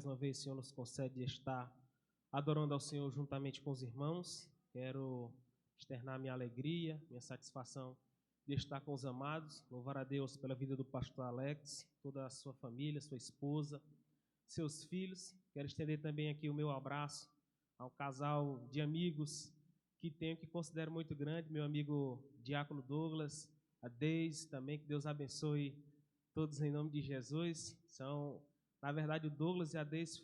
uma vez o Senhor nos concede estar adorando ao Senhor juntamente com os irmãos. Quero externar minha alegria, minha satisfação de estar com os amados. Louvar a Deus pela vida do pastor Alex, toda a sua família, sua esposa, seus filhos. Quero estender também aqui o meu abraço ao casal de amigos que tenho, que considero muito grande, meu amigo Diácono Douglas, a Deise também, que Deus abençoe todos em nome de Jesus. Na verdade, o Douglas e a Deise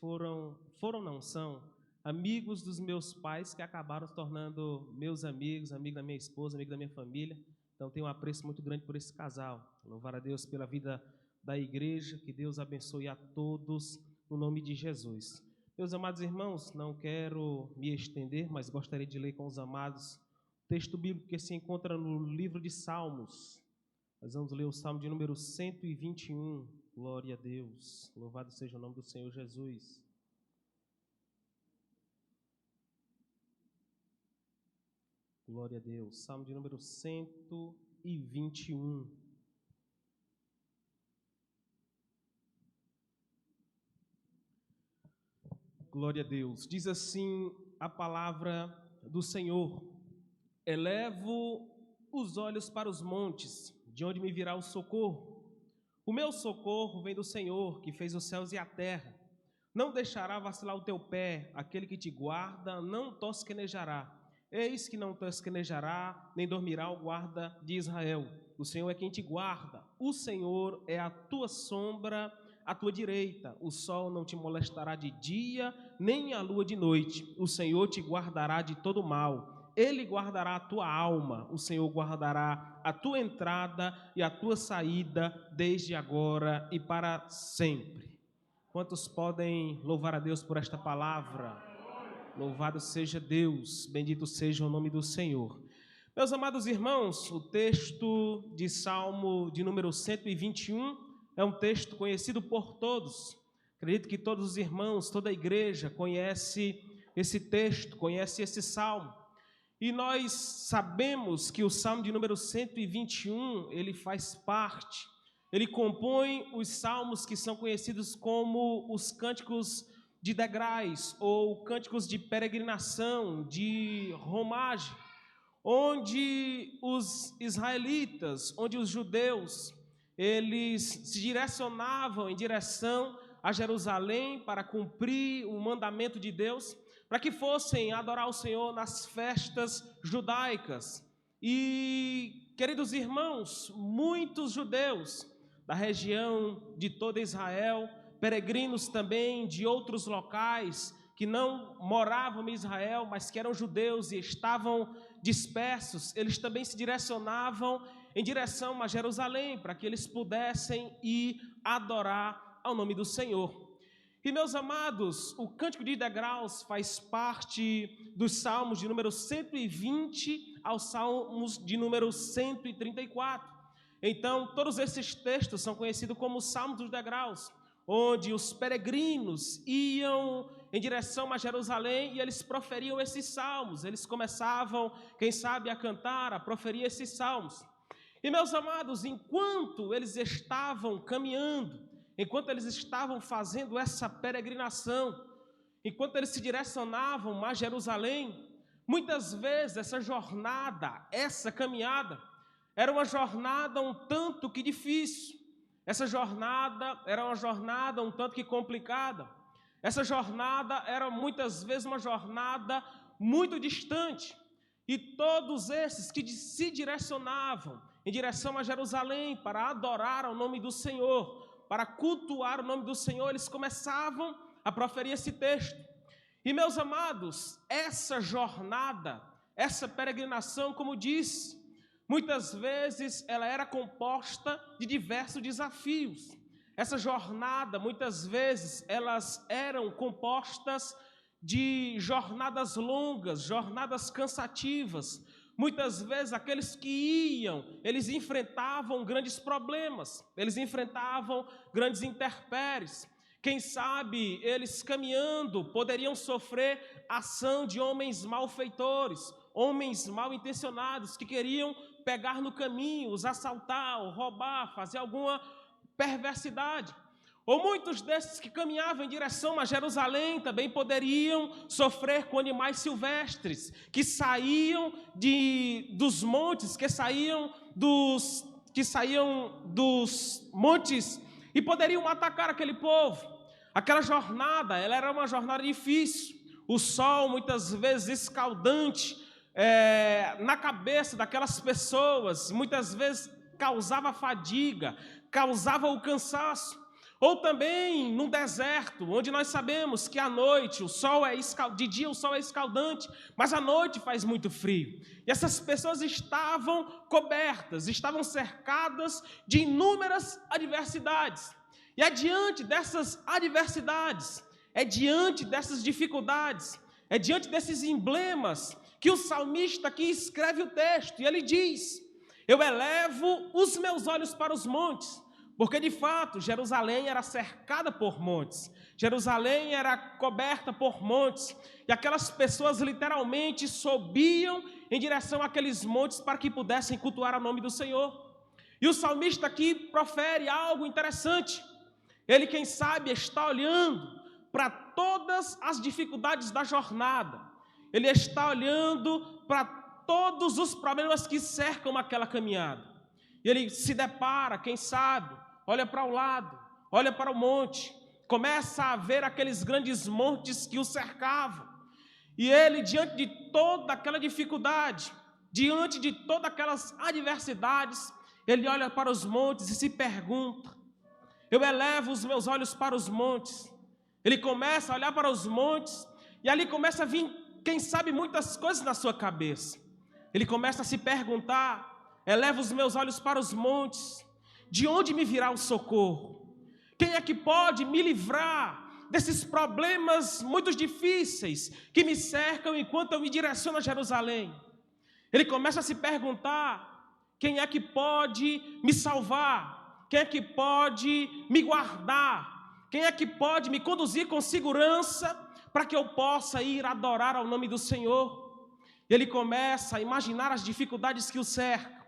são amigos dos meus pais que acabaram se tornando meus amigos, amigo da minha esposa, amigo da minha família. Então, tenho um apreço muito grande por esse casal. Louvar a Deus pela vida da igreja, que Deus abençoe a todos, no nome de Jesus. Meus amados irmãos, não quero me estender, mas gostaria de ler com os amados o texto bíblico que se encontra no livro de Salmos. Nós vamos ler o Salmo de número 121. Glória a Deus. Louvado seja o nome do Senhor Jesus. Glória a Deus. Salmo de número 121. Glória a Deus. Diz assim a palavra do Senhor: elevo os olhos para os montes, de onde me virá o socorro. O meu socorro vem do Senhor, que fez os céus e a terra. Não deixará vacilar o teu pé, aquele que te guarda não tosquenejará. Eis que não tosquenejará, nem dormirá o guarda de Israel. O Senhor é quem te guarda. O Senhor é a tua sombra à tua direita. O sol não te molestará de dia, nem a lua de noite. O Senhor te guardará de todo mal. Ele guardará a tua alma. O Senhor guardará a tua entrada e a tua saída, desde agora e para sempre. Quantos podem louvar a Deus por esta palavra? Louvado seja Deus, bendito seja o nome do Senhor. Meus amados irmãos, o texto de Salmo de número 121 é um texto conhecido por todos. Acredito que todos os irmãos, toda a igreja conhece esse texto, conhece esse salmo. E nós sabemos que o Salmo de número 121, ele faz parte, ele compõe os salmos que são conhecidos como os cânticos de degraus, ou cânticos de peregrinação, de romagem, onde os israelitas, onde os judeus, eles se direcionavam em direção a Jerusalém para cumprir o mandamento de Deus, para que fossem adorar o Senhor nas festas judaicas. E, queridos irmãos, muitos judeus da região de toda Israel, peregrinos também de outros locais que não moravam em Israel, mas que eram judeus e estavam dispersos, eles também se direcionavam em direção a Jerusalém, para que eles pudessem ir adorar ao nome do Senhor. E, meus amados, o Cântico de Degraus faz parte dos Salmos de número 120 aos Salmos de número 134. Então, todos esses textos são conhecidos como Salmos dos Degraus, onde os peregrinos iam em direção a Jerusalém e eles proferiam esses salmos. Eles começavam, quem sabe, a cantar, a proferir esses salmos. E, meus amados, enquanto eles estavam caminhando, enquanto eles estavam fazendo essa peregrinação, enquanto eles se direcionavam a Jerusalém, muitas vezes essa jornada, essa caminhada, era uma jornada um tanto que difícil. Essa jornada era uma jornada um tanto que complicada. Essa jornada era muitas vezes uma jornada muito distante. E todos esses que se direcionavam em direção a Jerusalém para adorar ao nome do Senhor, para cultuar o nome do Senhor, eles começavam a proferir esse texto. E, meus amados, essa jornada, essa peregrinação, como disse, muitas vezes ela era composta de diversos desafios. Essa jornada, muitas vezes, elas eram compostas de jornadas longas, jornadas cansativas. Muitas vezes aqueles que iam, eles enfrentavam grandes problemas, eles enfrentavam grandes intempéries. Quem sabe eles caminhando poderiam sofrer ação de homens malfeitores, homens mal intencionados que queriam pegar no caminho, os assaltar, ou roubar, fazer alguma perversidade. Ou muitos desses que caminhavam em direção a Jerusalém também poderiam sofrer com animais silvestres, que saíam dos montes, que saíam dos montes e poderiam atacar aquele povo. Aquela jornada, ela era uma jornada difícil. O sol, muitas vezes escaldante, na cabeça daquelas pessoas, muitas vezes causava fadiga, causava o cansaço. Ou também num deserto, onde nós sabemos que à noite de dia o sol é escaldante, mas à noite faz muito frio. E essas pessoas estavam cobertas, estavam cercadas de inúmeras adversidades. E é diante dessas adversidades, é diante dessas dificuldades, é diante desses emblemas que o salmista aqui escreve o texto. E ele diz: eu elevo os meus olhos para os montes. Porque, de fato, Jerusalém era cercada por montes. Jerusalém era coberta por montes. E aquelas pessoas literalmente subiam em direção àqueles montes para que pudessem cultuar o nome do Senhor. E o salmista aqui profere algo interessante. Ele, quem sabe, está olhando para todas as dificuldades da jornada. Ele está olhando para todos os problemas que cercam aquela caminhada. E ele se depara, quem sabe, olha para o lado, olha para o monte, começa a ver aqueles grandes montes que o cercavam. E ele, diante de toda aquela dificuldade, diante de todas aquelas adversidades, ele olha para os montes e se pergunta: eu elevo os meus olhos para os montes. Ele começa a olhar para os montes e ali começa a vir, quem sabe, muitas coisas na sua cabeça. Ele começa a se perguntar: elevo os meus olhos para os montes, de onde me virá o socorro? Quem é que pode me livrar desses problemas muito difíceis que me cercam enquanto eu me direciono a Jerusalém? Ele começa a se perguntar: quem é que pode me salvar? Quem é que pode me guardar? Quem é que pode me conduzir com segurança para que eu possa ir adorar ao nome do Senhor? Ele começa a imaginar as dificuldades que o cercam.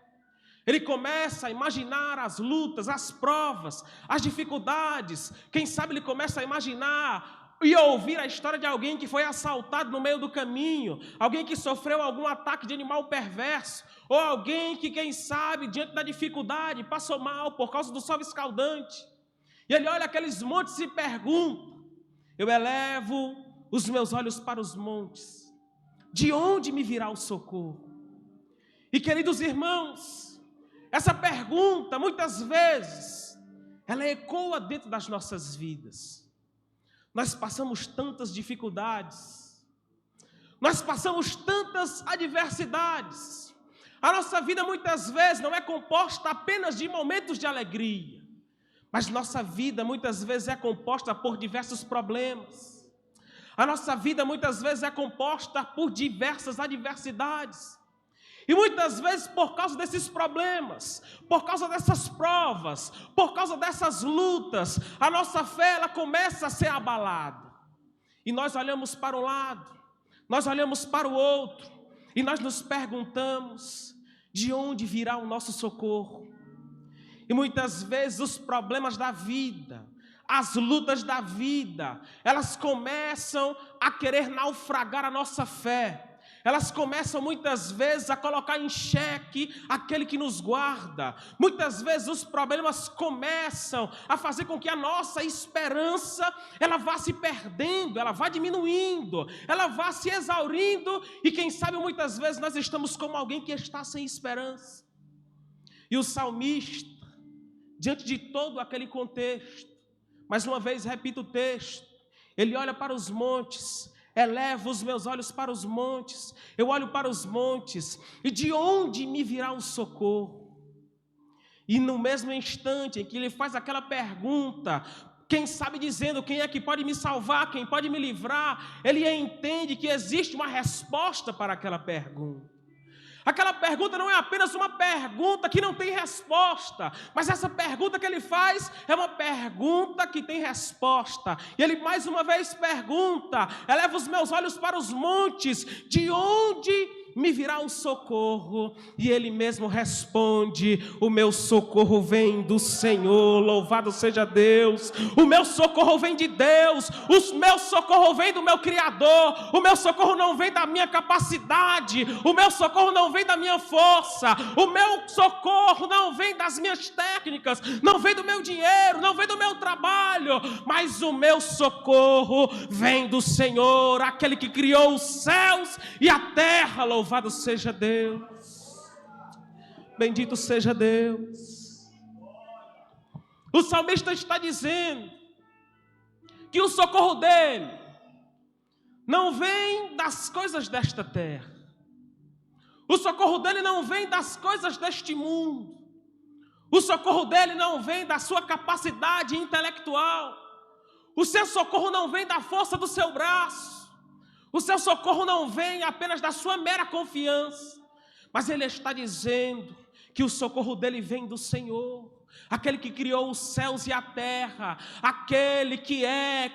Ele começa a imaginar as lutas, as provas, as dificuldades. Quem sabe ele começa a imaginar e ouvir a história de alguém que foi assaltado no meio do caminho, alguém que sofreu algum ataque de animal perverso, ou alguém que, quem sabe, diante da dificuldade, passou mal por causa do sol escaldante. E ele olha aqueles montes e se pergunta: eu elevo os meus olhos para os montes, de onde me virá o socorro? E, queridos irmãos, essa pergunta, muitas vezes, ela ecoa dentro das nossas vidas. Nós passamos tantas dificuldades, nós passamos tantas adversidades. A nossa vida, muitas vezes, não é composta apenas de momentos de alegria, mas nossa vida, muitas vezes, é composta por diversos problemas. A nossa vida, muitas vezes, é composta por diversas adversidades. E muitas vezes, por causa desses problemas, por causa dessas provas, por causa dessas lutas, a nossa fé ela começa a ser abalada. E nós olhamos para um lado, nós olhamos para o outro, e nós nos perguntamos: de onde virá o nosso socorro? E muitas vezes os problemas da vida, as lutas da vida, elas começam a querer naufragar a nossa fé. Elas começam muitas vezes a colocar em xeque aquele que nos guarda. Muitas vezes os problemas começam a fazer com que a nossa esperança ela vá se perdendo, ela vá diminuindo, ela vá se exaurindo. E quem sabe muitas vezes nós estamos como alguém que está sem esperança. E o salmista, diante de todo aquele contexto, mais uma vez repito o texto, ele olha para os montes. Elevo os meus olhos para os montes, eu olho para os montes, e de onde me virá o socorro? E no mesmo instante em que ele faz aquela pergunta, quem sabe dizendo: quem é que pode me salvar, quem pode me livrar? Ele entende que existe uma resposta para aquela pergunta. Aquela pergunta não é apenas uma pergunta que não tem resposta, mas essa pergunta que ele faz é uma pergunta que tem resposta. E ele mais uma vez pergunta: eleva os meus olhos para os montes, de onde me virá o socorro? E ele mesmo responde: o meu socorro vem do Senhor, louvado seja Deus. O meu socorro vem de Deus, o meu socorro vem do meu Criador. O meu socorro não vem da minha capacidade, o meu socorro não vem da minha força, o meu socorro não vem das minhas técnicas, não vem do meu dinheiro, não vem do meu trabalho, mas o meu socorro vem do Senhor, aquele que criou os céus e a terra. Louvado seja Deus, bendito seja Deus. O salmista está dizendo que o socorro dele não vem das coisas desta terra, o socorro dele não vem das coisas deste mundo, o socorro dele não vem da sua capacidade intelectual, o seu socorro não vem da força do seu braço, o seu socorro não vem apenas da sua mera confiança, mas ele está dizendo que o socorro dele vem do Senhor, aquele que criou os céus e a terra, aquele que é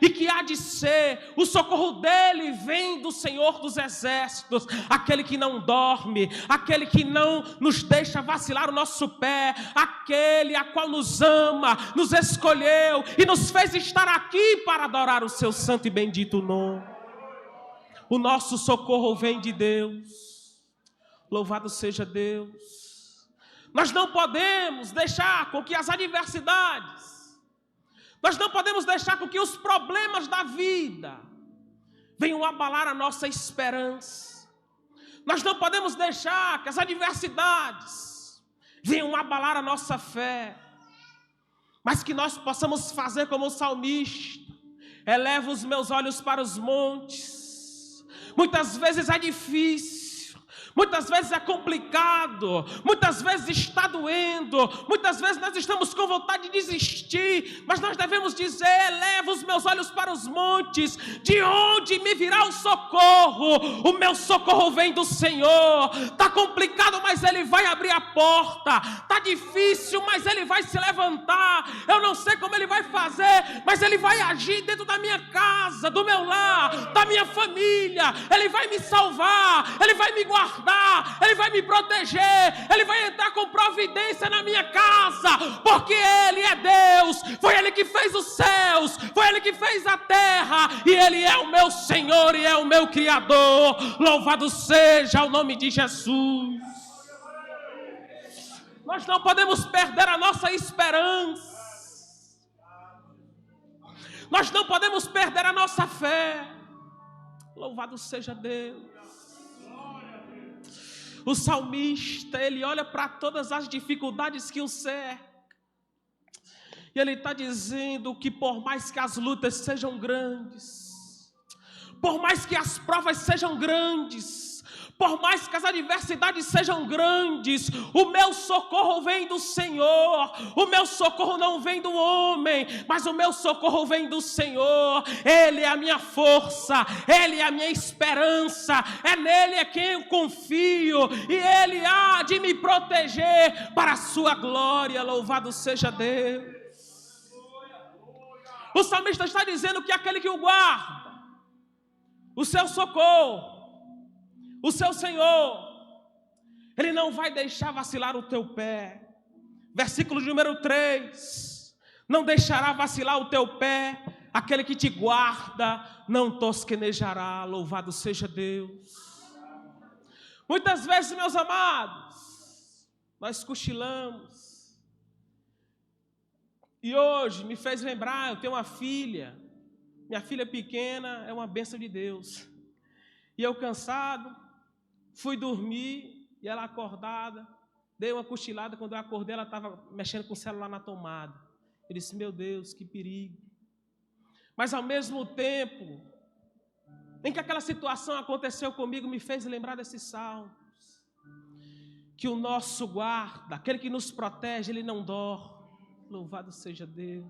e que há de ser. O socorro dele vem do Senhor dos exércitos, aquele que não dorme, aquele que não nos deixa vacilar o nosso pé, aquele a qual nos ama, nos escolheu e nos fez estar aqui para adorar o seu santo e bendito nome. O nosso socorro vem de Deus, louvado seja Deus. Nós não podemos deixar com que as adversidades, nós não podemos deixar com que os problemas da vida venham abalar a nossa esperança. Nós não podemos deixar que as adversidades venham abalar a nossa fé, mas que nós possamos fazer como o salmista: eleva os meus olhos para os montes. Muitas vezes é difícil, muitas vezes é complicado, muitas vezes está doendo, muitas vezes nós estamos com vontade de desistir, mas nós devemos dizer: eleva os meus olhos para os montes, de onde me virá o socorro? O meu socorro vem do Senhor. Está complicado, mas Ele vai abrir a porta. Está difícil, mas Ele vai se levantar. Eu não sei como Ele vai fazer, mas Ele vai agir dentro da minha casa, do meu lar, da minha família. Ele vai me salvar, Ele vai me guardar, Ele vai me proteger, Ele vai entrar com providência na minha casa, porque Ele é Deus. Foi Ele que fez os céus, foi Ele que fez a terra, e Ele é o meu Senhor e é o meu Criador. Louvado seja o nome de Jesus. Nós não podemos perder a nossa esperança, nós não podemos perder a nossa fé. Louvado seja Deus. O salmista, ele olha para todas as dificuldades que o cercam, e ele está dizendo que por mais que as lutas sejam grandes, por mais que as provas sejam grandes, por mais que as adversidades sejam grandes, o meu socorro vem do Senhor. O meu socorro não vem do homem, mas o meu socorro vem do Senhor. Ele é a minha força, Ele é a minha esperança, é nele é quem eu confio, e Ele há de me proteger para a sua glória. Louvado seja Deus. O salmista está dizendo que aquele que o guarda, o seu socorro, o seu Senhor, Ele não vai deixar vacilar o teu pé. Versículo número 3: não deixará vacilar o teu pé, aquele que te guarda não tosquenejará. Louvado seja Deus. Muitas vezes, meus amados, nós cochilamos, e hoje me fez lembrar, eu tenho uma filha, minha filha pequena é uma bênção de Deus, e eu cansado, fui dormir, e ela acordada, dei uma cochilada. Quando eu acordei, ela estava mexendo com o celular na tomada. Eu disse: meu Deus, que perigo. Mas ao mesmo tempo em que aquela situação aconteceu comigo, me fez lembrar desses salmos, que o nosso guarda, aquele que nos protege, Ele não dorme. Louvado seja Deus.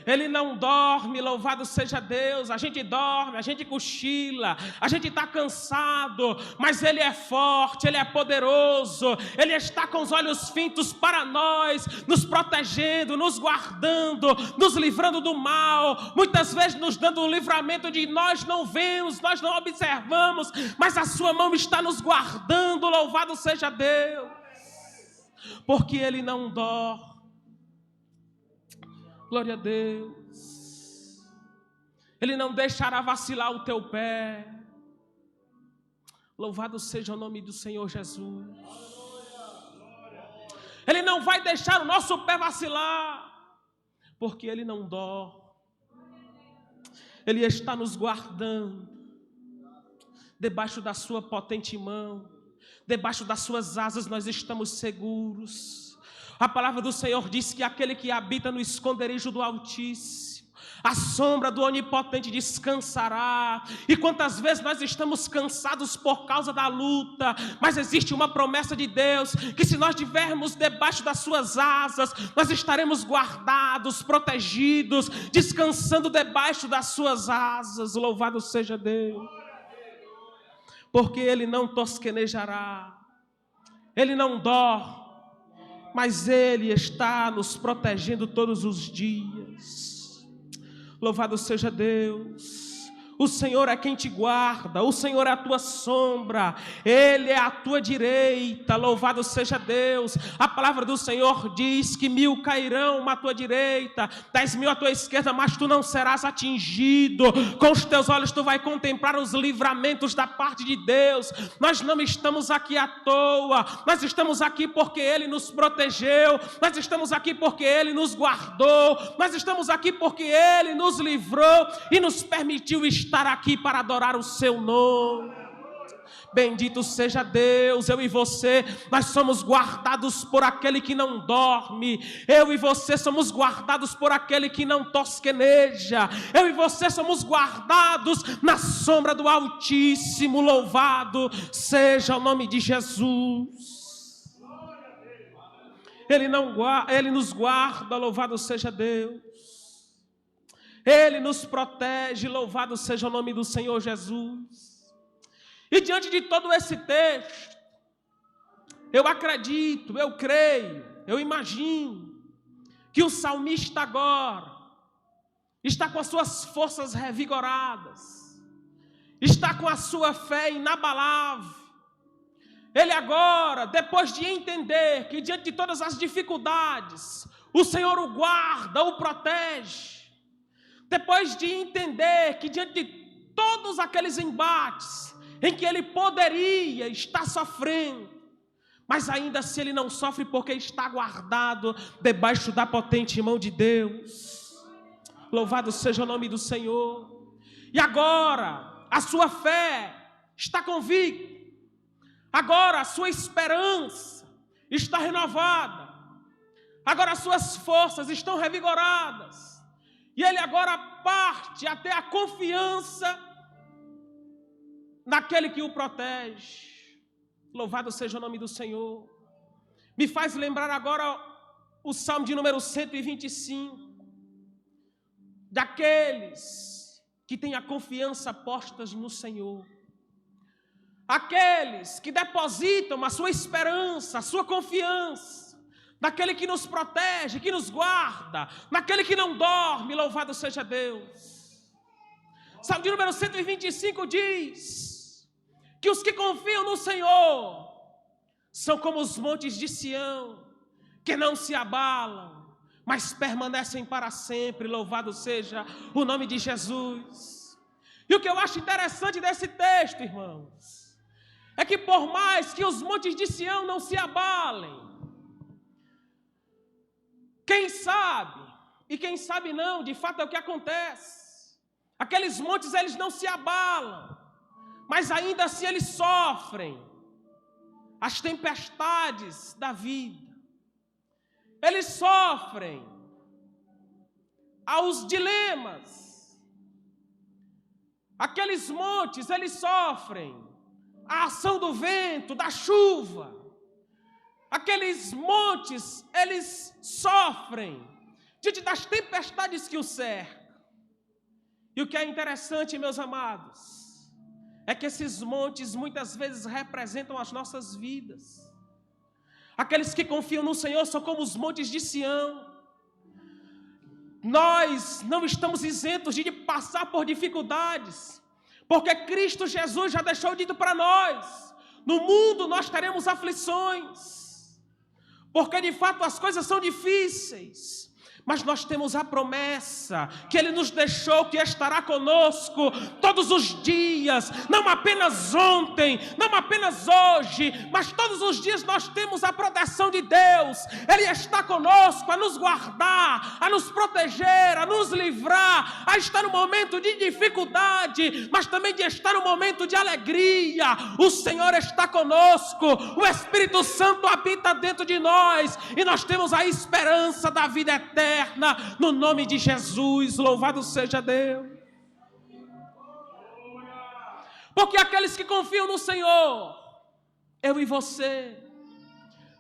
Ele não dorme, louvado seja Deus. A gente dorme, a gente cochila, a gente está cansado, mas Ele é forte, Ele é poderoso. Ele está com os olhos fintos para nós, nos protegendo, nos guardando, nos livrando do mal. Muitas vezes nos dando um livramento de nós não vemos, nós não observamos, mas a sua mão está nos guardando, louvado seja Deus. Porque Ele não dorme. Glória a Deus. Ele não deixará vacilar o teu pé. Louvado seja o nome do Senhor Jesus. Ele não vai deixar o nosso pé vacilar, porque Ele não dorme. Ele está nos guardando debaixo da sua potente mão. Debaixo das suas asas nós estamos seguros. A palavra do Senhor diz que aquele que habita no esconderijo do Altíssimo, a sombra do Onipotente descansará. E quantas vezes nós estamos cansados por causa da luta, mas existe uma promessa de Deus, que se nós estivermos debaixo das suas asas, nós estaremos guardados, protegidos, descansando debaixo das suas asas. Louvado seja Deus. Porque Ele não tosquenejará, Ele não dorme, mas Ele está nos protegendo todos os dias. Louvado seja Deus. O Senhor é quem te guarda, o Senhor é a tua sombra, Ele é a tua direita. Louvado seja Deus. A palavra do Senhor diz que 1000 cairão à tua direita, 10.000 à tua esquerda, mas tu não serás atingido. Com os teus olhos tu vai contemplar os livramentos da parte de Deus. Nós não estamos aqui à toa, nós estamos aqui porque Ele nos protegeu, nós estamos aqui porque Ele nos guardou, nós estamos aqui porque Ele nos livrou e nos permitiu estar aqui para adorar o seu nome. Bendito seja Deus. Eu e você, nós somos guardados por aquele que não dorme. Eu e você somos guardados por aquele que não tosqueneja. Eu e você somos guardados na sombra do Altíssimo. Louvado seja o nome de Jesus. Ele nos guarda, louvado seja Deus. Ele nos protege, louvado seja o nome do Senhor Jesus. E diante de todo esse texto, eu acredito, eu creio, eu imagino que o salmista agora está com as suas forças revigoradas, está com a sua fé inabalável. Ele agora, depois de entender que diante de todas as dificuldades, o Senhor o guarda, o protege, depois de entender que diante de todos aqueles embates em que ele poderia estar sofrendo, mas ainda assim ele não sofre porque está guardado debaixo da potente mão de Deus. Louvado seja o nome do Senhor. E agora a sua fé está convicta, agora a sua esperança está renovada, agora as suas forças estão revigoradas. E ele agora parte até a confiança naquele que o protege. Louvado seja o nome do Senhor. Me faz lembrar agora o Salmo de número 125. Daqueles que têm a confiança postas no Senhor. Aqueles que depositam a sua esperança, a sua confiança naquele que nos protege, que nos guarda, naquele que não dorme. Louvado seja Deus. Salmo de número 125 diz que os que confiam no Senhor são como os montes de Sião, que não se abalam, mas permanecem para sempre. Louvado seja o nome de Jesus. E o que eu acho interessante desse texto, irmãos, é que por mais que os montes de Sião não se abalem, quem sabe, e quem sabe não, de fato é o que acontece. Aqueles montes, eles não se abalam, mas ainda assim eles sofrem as tempestades da vida. Eles sofrem aos dilemas. Aqueles montes, eles sofrem a ação do vento, da chuva. Aqueles montes, eles sofrem diante das tempestades que o cercam. E o que é interessante, meus amados, é que esses montes muitas vezes representam as nossas vidas. Aqueles que confiam no Senhor são como os montes de Sião. Nós não estamos isentos de passar por dificuldades, porque Cristo Jesus já deixou dito para nós: no mundo nós teremos aflições, porque de fato as coisas são difíceis. Mas nós temos a promessa que Ele nos deixou, que estará conosco todos os dias, não apenas ontem, não apenas hoje, mas todos os dias nós temos a proteção de Deus. Ele está conosco a nos guardar, a nos proteger, a nos livrar, a estar no momento de dificuldade, mas também de estar no momento de alegria. O Senhor está conosco, o Espírito Santo habita dentro de nós, e nós temos a esperança da vida eterna. No nome de Jesus, louvado seja Deus. Porque aqueles que confiam no Senhor, eu e você,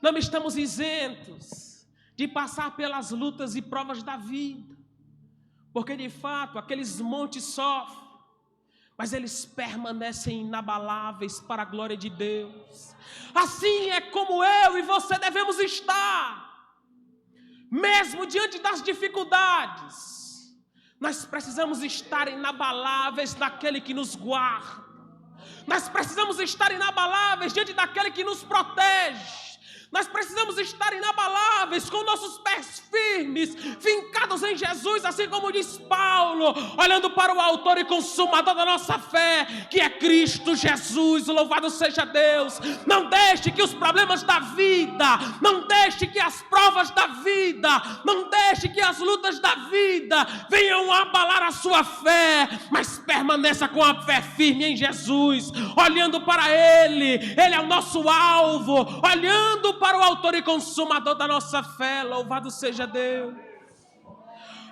não estamos isentos de passar pelas lutas e provas da vida. Porque de fato aqueles montes sofrem, mas eles permanecem inabaláveis para a glória de Deus. Assim é como eu e você devemos estar. Mesmo diante das dificuldades, nós precisamos estar inabaláveis naquele que nos guarda. Nós precisamos estar inabaláveis diante daquele que nos protege. Nós precisamos estar inabaláveis, com nossos pés firmes, fincados em Jesus, assim como diz Paulo, olhando para o autor e consumador da nossa fé, que é Cristo Jesus, louvado seja Deus. Não deixe que os problemas da vida, não deixe que as provas da vida, não deixe que as lutas da vida venham abalar a sua fé, mas permaneça com a fé firme em Jesus, olhando para Ele. Ele é o nosso alvo, olhando para o autor e consumador da nossa fé, louvado seja Deus.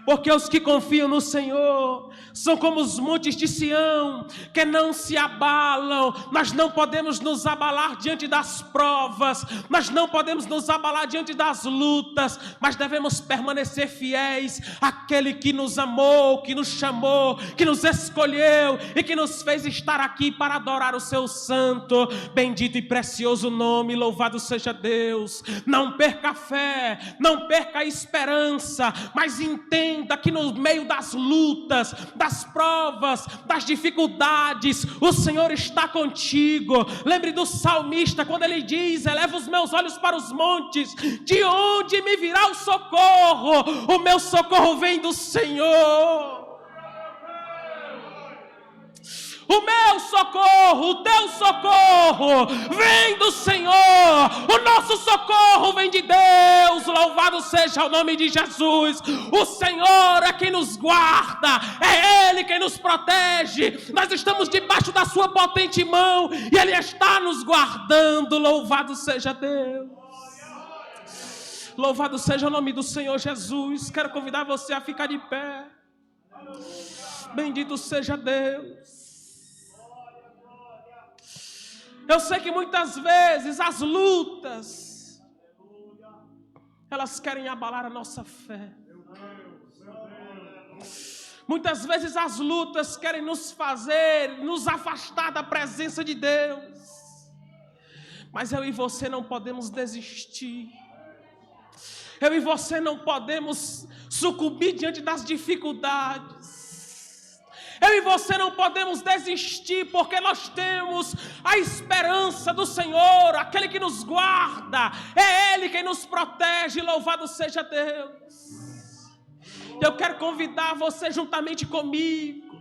Porque os que confiam no Senhor são como os montes de Sião, que não se abalam. Nós não podemos nos abalar diante das provas, nós não podemos nos abalar diante das lutas, mas devemos permanecer fiéis àquele que nos amou, que nos chamou, que nos escolheu e que nos fez estar aqui para adorar o seu santo, bendito e precioso nome, louvado seja Deus. Não perca a fé, não perca a esperança, mas entenda que no meio das lutas, das provas, das dificuldades, o Senhor está contigo. Lembre do salmista quando ele diz: eleva os meus olhos para os montes, de onde me virá o socorro? O meu socorro vem do Senhor. O meu socorro, o teu socorro vem do Senhor. O nosso socorro vem de Deus. Louvado seja o nome de Jesus. O Senhor é quem nos guarda, é Ele quem nos protege. Nós estamos debaixo da sua potente mão e Ele está nos guardando. Louvado seja Deus. Louvado seja o nome do Senhor Jesus. Quero convidar você a ficar de pé. Bendito seja Deus. Eu sei que muitas vezes as lutas, elas querem abalar a nossa fé. Muitas vezes as lutas querem nos fazer, nos afastar da presença de Deus. Mas eu e você não podemos desistir. Eu e você não podemos sucumbir diante das dificuldades. Eu e você não podemos desistir, porque nós temos a esperança do Senhor, aquele que nos guarda, é Ele quem nos protege, louvado seja Deus. Eu quero convidar você juntamente comigo,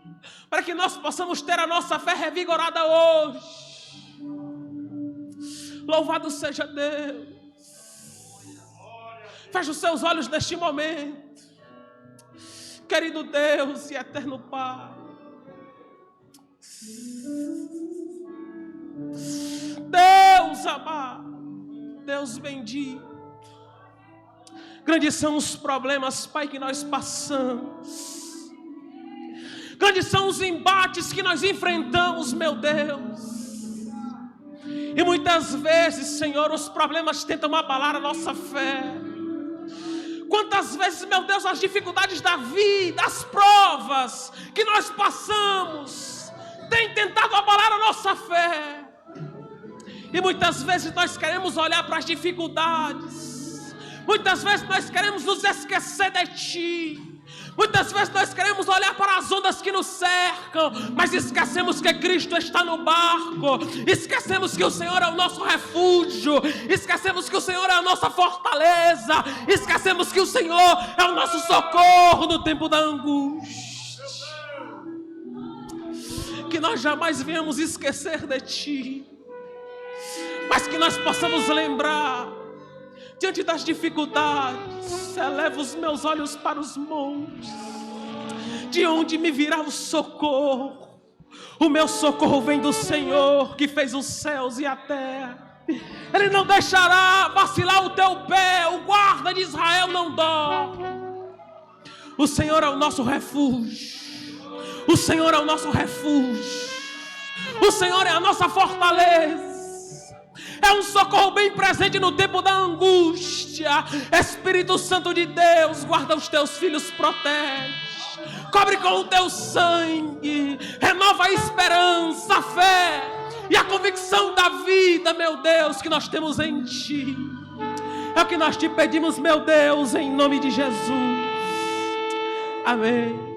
para que nós possamos ter a nossa fé revigorada hoje. Louvado seja Deus. Feche os seus olhos neste momento. Querido Deus e eterno Pai, Deus amado, Deus bendito, grandes são os problemas, Pai, que nós passamos, grandes são os embates que nós enfrentamos, meu Deus, e muitas vezes, Senhor, os problemas tentam abalar a nossa fé. Quantas vezes, meu Deus, as dificuldades da vida, as provas que nós passamos, têm tentado abalar a nossa fé. E muitas vezes nós queremos olhar para as dificuldades, muitas vezes nós queremos nos esquecer de Ti, muitas vezes nós queremos olhar para as ondas que nos cercam, mas esquecemos que Cristo está no barco, esquecemos que o Senhor é o nosso refúgio, esquecemos que o Senhor é a nossa fortaleza, esquecemos que o Senhor é o nosso socorro no tempo da angústia. Que nós jamais venhamos esquecer de Ti, mas que nós possamos lembrar, diante das dificuldades, elevo os meus olhos para os montes, de onde me virá o socorro? O meu socorro vem do Senhor, que fez os céus e a terra. Ele não deixará vacilar o teu pé, o guarda de Israel não dorme. O Senhor é o nosso refúgio, o Senhor é o nosso refúgio, o Senhor é a nossa fortaleza. É um socorro bem presente no tempo da angústia. Espírito Santo de Deus, guarda os teus filhos, protege, cobre com o teu sangue, renova a esperança, a fé e a convicção da vida, meu Deus, que nós temos em Ti. É o que nós te pedimos, meu Deus, em nome de Jesus. Amém.